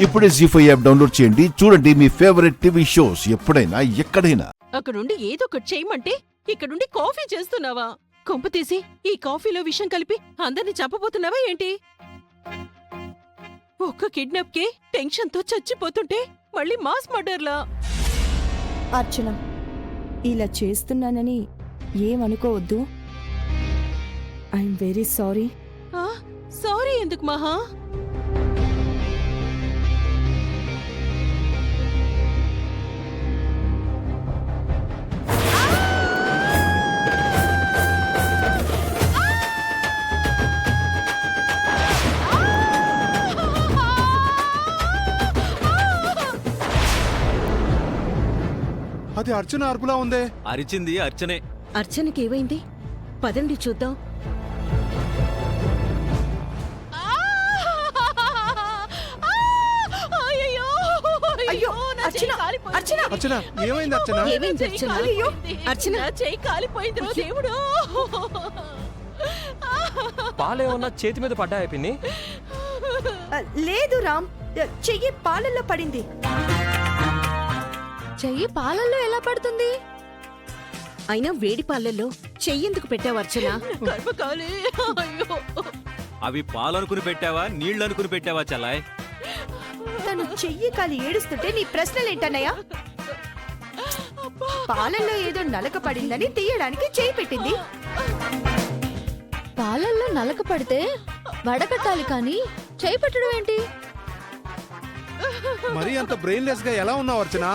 ఇప్పుడే జీ5 app download చేయండి. చూడండి మీ ఫేవరెట్ టీవీ షోస్ ఎప్పుడైనా ఎక్కడైనా. అక్కడుండి ఏదో ఒకటి చేయమంటే ఇక్కడుండి కాఫీ చేస్తున్నావా? కొంపతీసి ఈ కాఫీలో విషం కలిపి అందరిని చంపబోతున్నావా ఏంటి? ఒక్క కిడ్నాప్ కి టెన్షన్ తో చచ్చిపోతుంటే మళ్ళీ మాస్ మర్డర్లా. అర్చన, ఇలా చేస్తున్నానని ఏమనుకోవద్దు. I'm very sorry. సారీ ఎందుకు మహా? అది అర్చన అరుపులా ఉందే. అరిచింది అర్చనే. అర్చనకేమైంది? పదండి చూద్దాం. అయ్యో, అర్చన, అర్చన! అర్చన, ఏమైంది అర్చన? ఏమైంది అర్చన? అయ్యో, అర్చన చెయ్యి కాలిపోయింది దేవుడు. పాలేమన్నా చేతి మీద పడ్డాయా పిన్ని? లేదు రామ్, చెయ్యి పాలల్లో పడింది. చెయ్యి పాలల్లో ఎలా పడుతుంది? అయినా వేడి పాలల్లో చెయ్యెందుకు పెట్టావు అర్చన? అవి పాలనుకుని పెట్టావా నీళ్ళనుకుని పెట్టావా చలాయ్? తను చెయ్యి కాలి ఏడుస్తుంటే నీ ప్రశ్నలేంటన్నయ్యా? పాలల్లో ఏదో నలక పడిందని తీయడానికి చెయ్యి పెట్టింది. పాలల్లో నలక పడితే వడకట్టాలి కానీ చేయి పెట్టడం ఏంటి? మరీ అంత బ్రెయిన్లెస్ గా ఎలా ఉన్నావు అర్చన?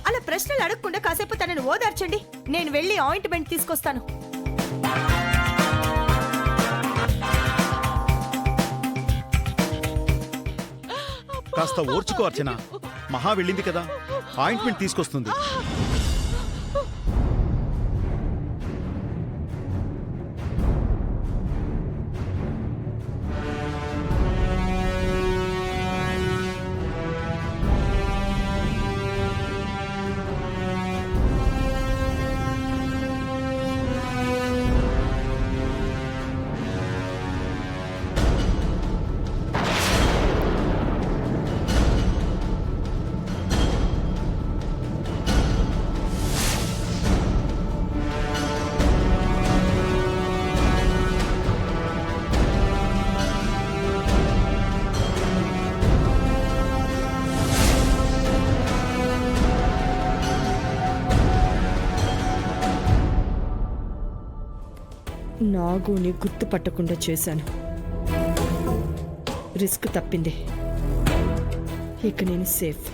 అలా ప్రశ్నలు అడగకుండా కాసేపు తనను ఓదార్చండి. నేను వెళ్ళి ఆయింట్మెంట్ తీసుకొస్తాను. కాస్త ఓర్చుకో అర్చన. మహా వెళ్ళింది కదా, ఆయింట్మెంట్ తీసుకొస్తుంది. నాగుని గుర్తుపట్టకుండా చేశాను. రిస్క్ తప్పింది. ఇక నేను సేఫ్.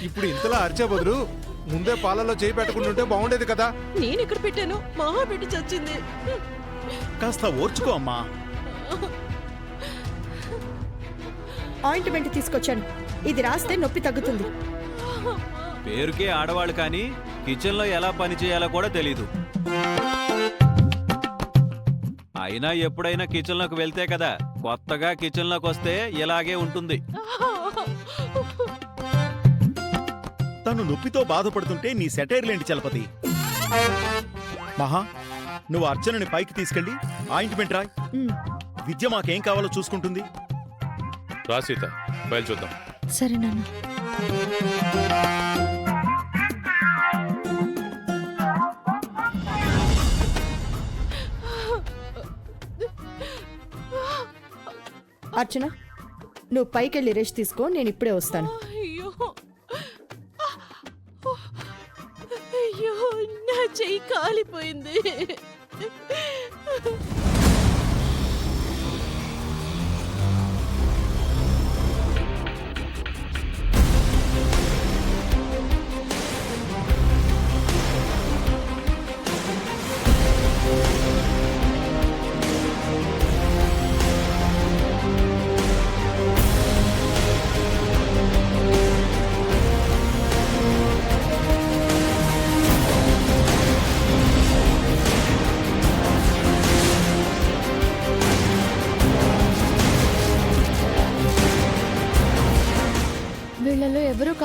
ఇప్పుడు ఇంతలా అరిచే బదులు ముందే పాలలో చేయి పెట్టకుండా బాగుండేది కదా. నేనెక్కడ పెట్టాను? మహా పెట్టి చచ్చింది. కాస్త ఓర్చుకో అమ్మా. ఆయింట్మెంట్ తీసుకొచ్చాను. ఇది రాస్తే నొప్పి తగ్గుతుంది. పేరుకే ఆడవాళ్ళు కానీ కిచెన్ లో ఎలా పని చేయాలో కూడా తెలీదు. అయినా ఎప్పుడైనా కిచెన్ లోకి వెళ్తే కదా, కొత్తగా కిచెన్ లోకి వస్తే ఇలాగే ఉంటుంది. తను నొప్పితో బాధపడుతుంటే నీ సెటైర్లేంటి చలపతి? మహా, నువ్వు అర్చనని పైకి తీసుకెళ్ళి ఆయింట్మెంట్ రాయ్. విద్య మాకేం కావాలో చూసుకుంటుంది. రా సీత, బయలు చూద్దాం. సరే నాన్న. అర్చన, నువ్వు పైకెళ్ళి రెస్ట్ తీసుకో. నేను ఇప్పుడే వస్తాను. అయ్యో అయ్యో, నా చెయ్యి కాలిపోయింది.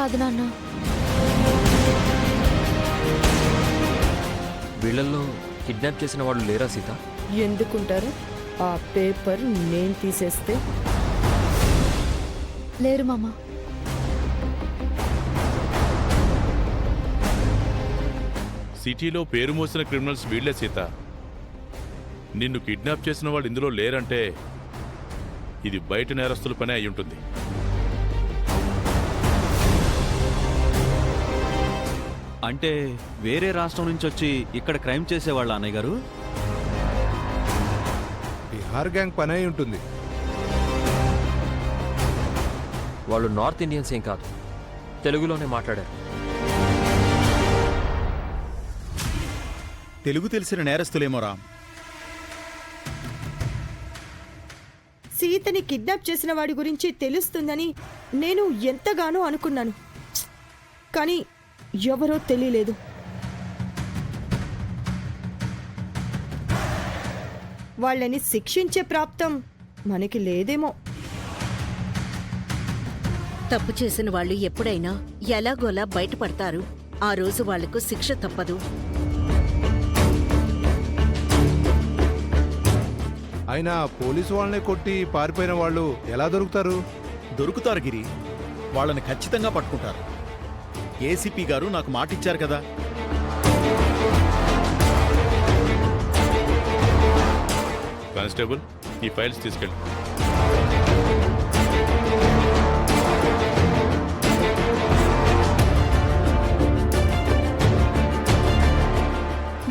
కాదు నాన్న. వీళ్ళల్లో కిడ్నాప్ చేసిన వాళ్ళు లేరా సీత? ఎందుకుంటారు? ఆ పేపర్ నేను తీసేస్తే లేరు మామ. సిటీలో పేరు మోసిన క్రిమినల్స్ వీళ్లే సీత. నిన్ను కిడ్నాప్ చేసిన వాళ్ళు ఇందులో లేరంటే ఇది బయట నేరస్తుల పనే అయి ఉంటుంది. అంటే వేరే రాష్ట్రం నుంచి వచ్చి ఇక్కడ క్రైమ్ చేసేవాళ్ళ అన్నయ్య గారు? బీహార్ గ్యాంగ్ పని అయి ఉంటుంది. వాళ్ళు నార్త్ ఇండియన్స్ ఏం కాదు, తెలుగులోనే మాట్లాడారు. తెలుగు తెలిసిన నేరస్తులేమో రామ్. సీతని కిడ్నాప్ చేసిన వాడి గురించి తెలుస్తుందని నేను ఎంతగానో అనుకున్నాను. కానీ ఎవరో తెలియలేదు. వాళ్ళని శిక్షించే ప్రాప్తం మనకి లేదేమో. తప్పు చేసిన వాళ్ళు ఎప్పుడైనా ఎలాగోలా బయటపడతారు. ఆ రోజు వాళ్లకు శిక్ష తప్పదు. అయినా పోలీసు వాళ్ళనే కొట్టి పారిపోయిన వాళ్ళు ఎలా దొరుకుతారు? దొరుకుతారు గిరి, వాళ్ళని ఖచ్చితంగా పట్టుకుంటారు. ఏసీపీ గారు నాకు మాటిచ్చారు కదా. కానిస్టేబుల్, ఈ ఫైల్స్ తీసుకెళ్ళి.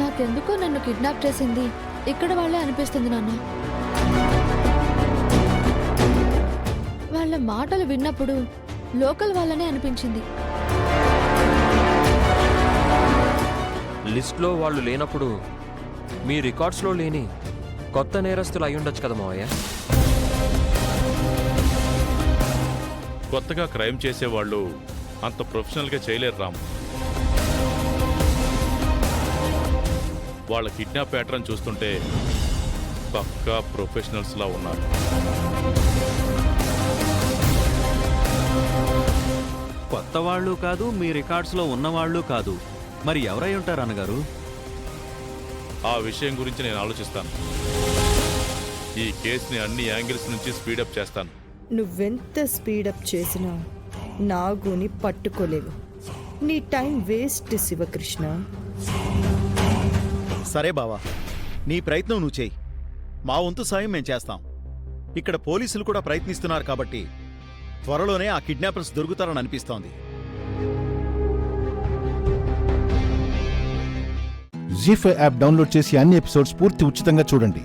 నాకెందుకో నన్ను కిడ్నాప్ చేసింది ఇక్కడ వాళ్ళే అనిపిస్తుంది నాన్న. వాళ్ళ మాటలు విన్నప్పుడు లోకల్ వాళ్ళనే అనిపించింది. లిస్ట్లో వాళ్ళు లేనప్పుడు మీ రికార్డ్స్లో లేని కొత్త నేరస్తులు అయి ఉండొచ్చు కదా మావయ్య. కొత్తగా క్రైమ్ చేసేవాళ్ళు అంత ప్రొఫెషనల్గా చేయలేరు రామ్. వాళ్ళ కిడ్నాప్ ప్యాటర్న్ చూస్తుంటే పక్కా ప్రొఫెషనల్స్లా ఉన్నారు. కొత్త వాళ్ళు కాదు, మీ రికార్డ్స్లో ఉన్నవాళ్ళు కాదు. మరి ఎవరై ఉంటారు అన్నగారు? ఆ విషయం గురించి నేను ఆలోచిస్తాను. ఈ కేసుని అన్ని యాంగిల్స్ నుంచి స్పీడప్ చేస్తాను. నువ్వెంత స్పీడప్ చేసినా నాగుని పట్టుకోలేవు. నీ టైం వేస్ట్ శివకృష్ణ. సరే బావా, నీ ప్రయత్నం నువ్వు చేయి. మా వంతు సాయం మేం చేస్తాం. ఇక్కడ పోలీసులు కూడా ప్రయత్నిస్తున్నారు కాబట్టి త్వరలోనే ఆ కిడ్నాపర్స్ దొరుకుతారని అనిపిస్తోంది. జీ5 యాప్ డౌన్లోడ్ చేసి అన్ని ఎపిసోడ్స్ పూర్తి ఉచితంగా చూడండి.